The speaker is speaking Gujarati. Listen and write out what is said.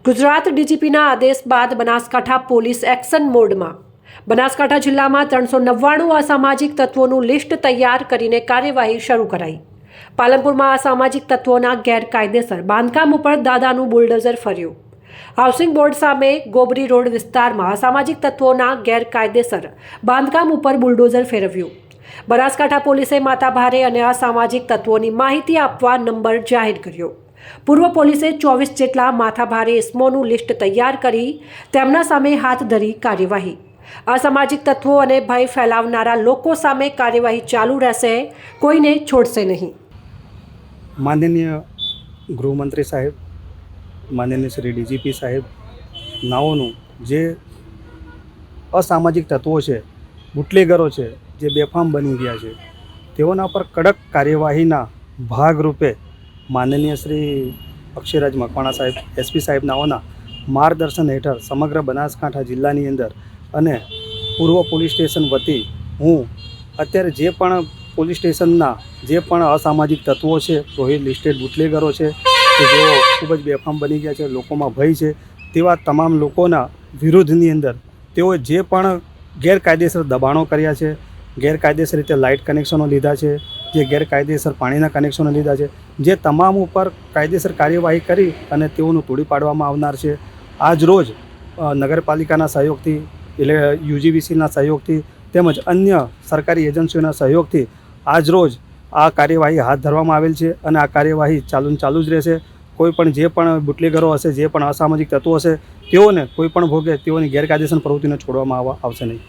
ગુજરાત ડીજીપીના આદેશ બાદ બનાસકાંઠા પોલીસ એક્શન મોડમાં બનાસકાંઠા જિલ્લામાં 399 અસામાજિક તત્વોનું લિસ્ટ તૈયાર કરીને કાર્યવાહી શરૂ કરાઈ। પાલનપુરમાં અસામાજિક તત્વોના ગેરકાયદેસર બાંધકામ ઉપર દાદાનું બુલડોઝર ફર્યું। હાઉસિંગ બોર્ડ સામે ગોબરી રોડ વિસ્તારમાં અસામાજિક તત્વોના ગેરકાયદેસર બાંધકામ ઉપર બુલડોઝર ફેરવ્યું। બનાસકાંઠા પોલીસે માથાભારે અને અસામાજિક તત્વોની માહિતી આપવા નંબર જાહેર કર્યો। પૂર્વ પોલીસે 24 જેટલા માથાભારે ઇસમોનું લિસ્ટ તૈયાર કરી તેમના સામે હાથ ધરી કાર્યવાહી। અસામાજિક તત્વો અને ભય ફેલાવનારા લોકો સામે કાર્યવાહી ચાલુ રહેશે, કોઈને છોડશે નહીં। માનનીય ગૃહમંત્રી સાહેબ, માનનીય શ્રી ડીજીપી સાહેબ નાઓનું જે અસામાજિક તત્વો છે, બુટલેગરો છે, જે બેફામ બની ગયા છે, તેઓના પર કડક કાર્યવાહીના ભાગરૂપે માનનીય શ્રી અક્ષયરાજ મકવાણા સાહેબ, એસપી સાહેબ નાઓના માર્ગદર્શન હેઠળ સમગ્ર બનાસકાંઠા જિલ્લાની અંદર અને પૂર્વ પોલીસ સ્ટેશન વતી હું અત્યારે જે પણ પોલીસ સ્ટેશનના જે પણ અસામાજિક તત્વો છે, પ્રોહિબિટેડ લિસ્ટેડ બુટલેગરો છે કે જેઓ ખૂબ જ બેફામ બની ગયા છે, લોકોમાં ભય છે, તેવા તમામ લોકોના વિરુદ્ધની અંદર તેઓએ જે પણ ગેરકાયદેસર દબાણો કર્યા છે, ગેરકાયદેસર રીતે લાઇટ કનેક્શનો લીધા છે, જે ગેરકાયદેસર પાણીના કનેક્શનો લીધા છે, જે તમામ ઉપર કાયદેસર કાર્યવાહી કરી અને તેઓનું તોડી પાડવામાં આવનાર છે। આજ રોજ નગરપાલિકાના સહયોગથી, યુજીવીસીના સહયોગથી તેમજ અન્ય સરકારી એજન્સીઓના સહયોગથી આજ રોજ આ કાર્યવાહી હાથ ધરવામાં આવેલ છે અને આ કાર્યવાહી ચાલુ જ રહેશે। કોઈ પણ જે પણ બુટલેગરો હશે, જે પણ અસામાજિક તત્વો હશે, તેઓને કોઈ પણ ભોગે તેઓની ગેરકાયદેસર પ્રવૃત્તિને છોડવામાં આવશે નહીં।